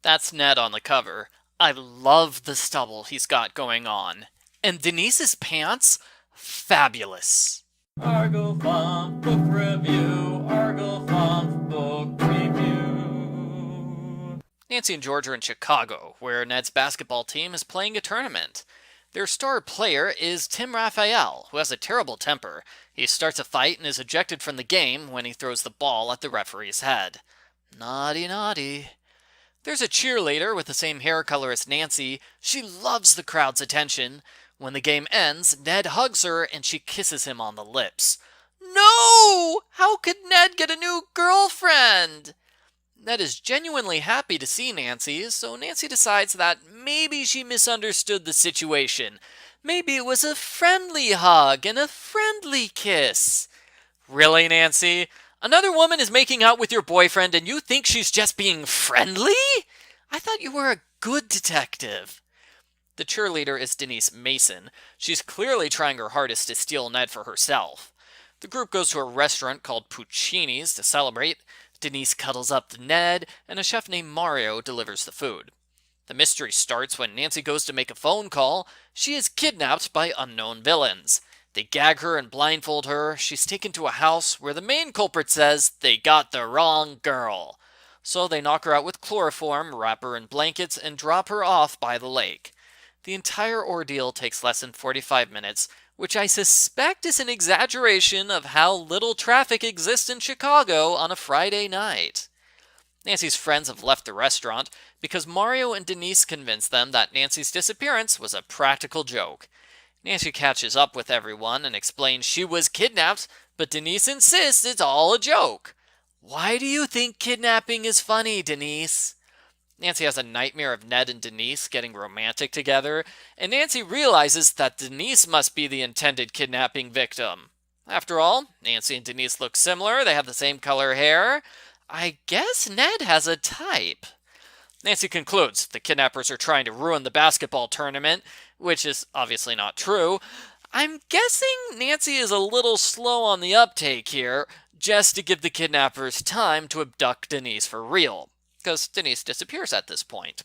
That's Ned on the cover. I love the stubble he's got going on. And Denise's pants? Fabulous. Argo Font Book Review. Argo Font Book Review. Nancy and George are in Chicago, where Ned's basketball team is playing a tournament. Their star player is Tim Raphael, who has a terrible temper. He starts a fight and is ejected from the game when he throws the ball at the referee's head. Naughty, naughty. There's a cheerleader with the same hair color as Nancy. She loves the crowd's attention. When the game ends, Ned hugs her and she kisses him on the lips. No! How could Ned get a new girlfriend? Ned is genuinely happy to see Nancy, so Nancy decides that maybe she misunderstood the situation. Maybe it was a friendly hug and a friendly kiss. Really, Nancy? Another woman is making out with your boyfriend and you think she's just being friendly? I thought you were a good detective. The cheerleader is Denise Mason. She's clearly trying her hardest to steal Ned for herself. The group goes to a restaurant called Puccini's to celebrate. Denise cuddles up to Ned, and a chef named Mario delivers the food. The mystery starts when Nancy goes to make a phone call. She is kidnapped by unknown villains. They gag her and blindfold her. She's taken to a house where the main culprit says they got the wrong girl. So they knock her out with chloroform, wrap her in blankets, and drop her off by the lake. The entire ordeal takes less than 45 minutes, which I suspect is an exaggeration of how little traffic exists in Chicago on a Friday night. Nancy's friends have left the restaurant because Mario and Denise convince them that Nancy's disappearance was a practical joke. Nancy catches up with everyone and explains she was kidnapped, but Denise insists it's all a joke. Why do you think kidnapping is funny, Denise? Nancy has a nightmare of Ned and Denise getting romantic together, and Nancy realizes that Denise must be the intended kidnapping victim. After all, Nancy and Denise look similar, they have the same color hair. I guess Ned has a type. Nancy concludes the kidnappers are trying to ruin the basketball tournament, which is obviously not true. I'm guessing Nancy is a little slow on the uptake here, just to give the kidnappers time to abduct Denise for real, because Denise disappears at this point.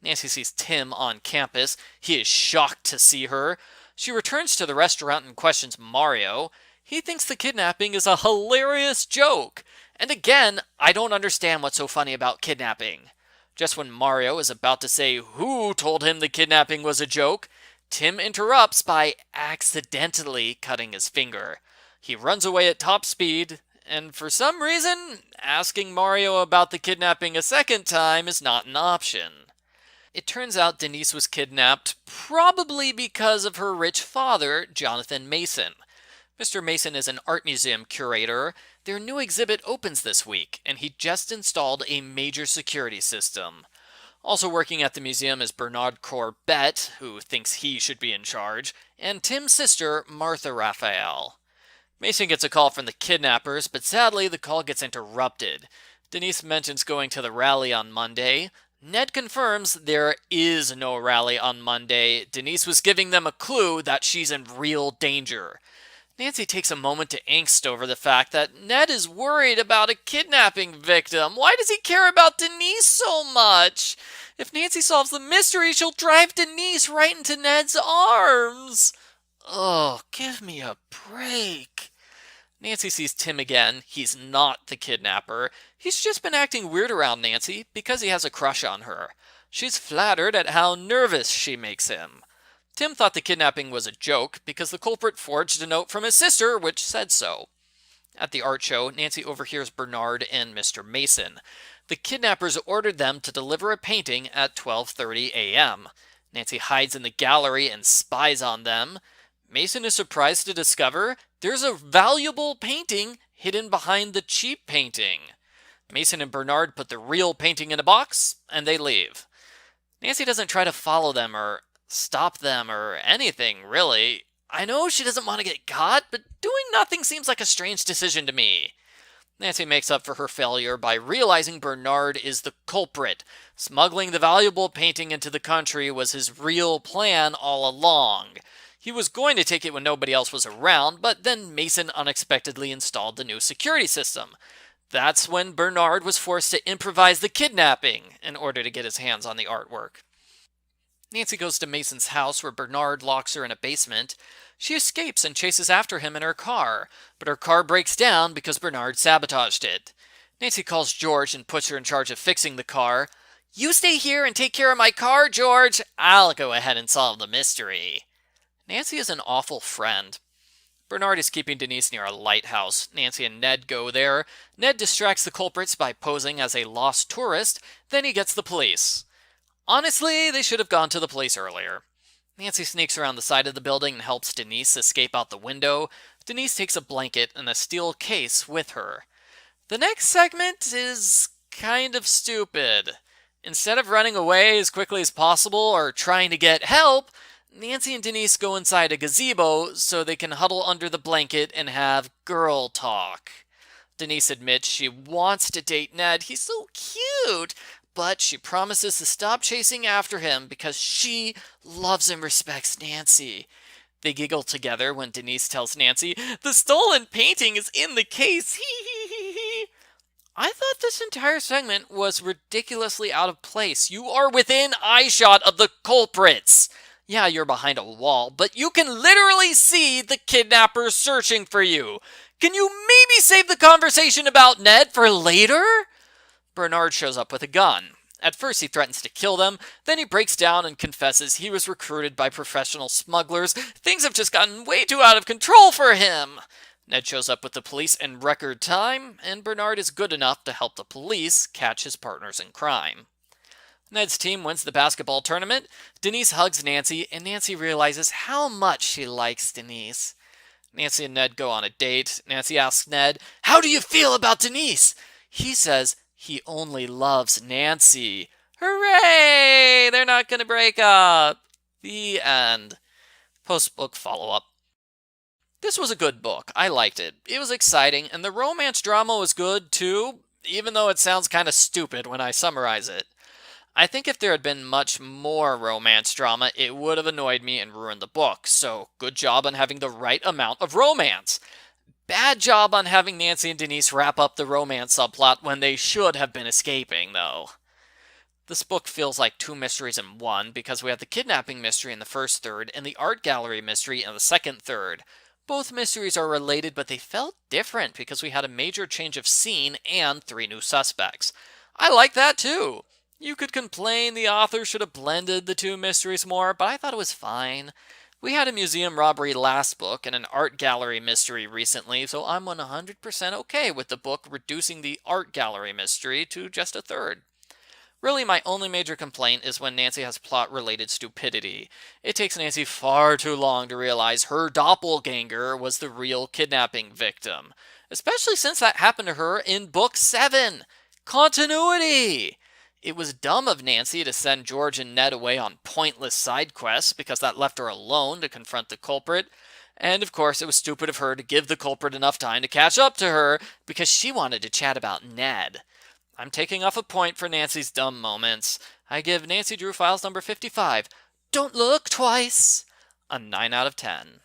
Nancy sees Tim on campus. He is shocked to see her. She returns to the restaurant and questions Mario. He thinks the kidnapping is a hilarious joke. And again, I don't understand what's so funny about kidnapping. Just when Mario is about to say who told him the kidnapping was a joke, Tim interrupts by accidentally cutting his finger. He runs away at top speed, and for some reason, asking Mario about the kidnapping a second time is not an option. It turns out Denise was kidnapped probably because of her rich father, Jonathan Mason. Mr. Mason is an art museum curator. Their new exhibit opens this week, and he just installed a major security system. Also working at the museum is Bernard Corbett, who thinks he should be in charge, and Tim's sister, Martha Raphael. Mason gets a call from the kidnappers, but sadly the call gets interrupted. Denise mentions going to the rally on Monday. Ned confirms there is no rally on Monday. Denise was giving them a clue that she's in real danger. Nancy takes a moment to angst over the fact that Ned is worried about a kidnapping victim. Why does he care about Denise so much? If Nancy solves the mystery, she'll drive Denise right into Ned's arms. Oh, give me a break. Nancy sees Tim again. He's not the kidnapper. He's just been acting weird around Nancy because he has a crush on her. She's flattered at how nervous she makes him. Tim thought the kidnapping was a joke because the culprit forged a note from his sister which said so. At the art show, Nancy overhears Bernard and Mr. Mason. The kidnappers ordered them to deliver a painting at 12:30 a.m. Nancy hides in the gallery and spies on them. Mason is surprised to discover there's a valuable painting hidden behind the cheap painting. Mason and Bernard put the real painting in a box, and they leave. Nancy doesn't try to follow them or stop them or anything, really. I know she doesn't want to get caught, but doing nothing seems like a strange decision to me. Nancy makes up for her failure by realizing Bernard is the culprit. Smuggling the valuable painting into the country was his real plan all along. He was going to take it when nobody else was around, but then Mason unexpectedly installed the new security system. That's when Bernard was forced to improvise the kidnapping in order to get his hands on the artwork. Nancy goes to Mason's house where Bernard locks her in a basement. She escapes and chases after him in her car, but her car breaks down because Bernard sabotaged it. Nancy calls George and puts her in charge of fixing the car. "You stay here and take care of my car, George. I'll go ahead and solve the mystery." Nancy is an awful friend. Bernard is keeping Denise near a lighthouse. Nancy and Ned go there. Ned distracts the culprits by posing as a lost tourist, then he gets the police. Honestly, they should have gone to the police earlier. Nancy sneaks around the side of the building and helps Denise escape out the window. Denise takes a blanket and a steel case with her. The next segment is kind of stupid. Instead of running away as quickly as possible or trying to get help, Nancy and Denise go inside a gazebo so they can huddle under the blanket and have girl talk. Denise admits she wants to date Ned. He's so cute. But she promises to stop chasing after him because she loves and respects Nancy. They giggle together when Denise tells Nancy, "The stolen painting is in the case." I thought this entire segment was ridiculously out of place. You are within eyeshot of the culprits. Yeah, you're behind a wall, but you can literally see the kidnappers searching for you. Can you maybe save the conversation about Ned for later? Bernard shows up with a gun. At first he threatens to kill them, then he breaks down and confesses he was recruited by professional smugglers. Things have just gotten way too out of control for him. Ned shows up with the police in record time, and Bernard is good enough to help the police catch his partners in crime. Ned's team wins the basketball tournament. Denise hugs Nancy, and Nancy realizes how much she likes Denise. Nancy and Ned go on a date. Nancy asks Ned, "How do you feel about Denise?" He says he only loves Nancy. Hooray! They're not going to break up. The end. Post-book follow-up. This was a good book. I liked it. It was exciting, and the romance drama was good too, even though it sounds kind of stupid when I summarize it. I think if there had been much more romance drama, it would have annoyed me and ruined the book, so good job on having the right amount of romance. Bad job on having Nancy and Denise wrap up the romance subplot when they should have been escaping, though. This book feels like two mysteries in one, because we have the kidnapping mystery in the first third and the art gallery mystery in the second third. Both mysteries are related, but they felt different because we had a major change of scene and 3 new suspects. I like that too. You could complain the author should have blended the 2 mysteries more, but I thought it was fine. We had a museum robbery last book and an art gallery mystery recently, so I'm 100% okay with the book reducing the art gallery mystery to just a third. Really, my only major complaint is when Nancy has plot-related stupidity. It takes Nancy far too long to realize her doppelganger was the real kidnapping victim, especially since that happened to her in Book 7. Continuity! It was dumb of Nancy to send George and Ned away on pointless side quests because that left her alone to confront the culprit. And of course, it was stupid of her to give the culprit enough time to catch up to her because she wanted to chat about Ned. I'm taking off a point for Nancy's dumb moments. I give Nancy Drew Files number 55, Don't Look Twice, a 9 out of 10.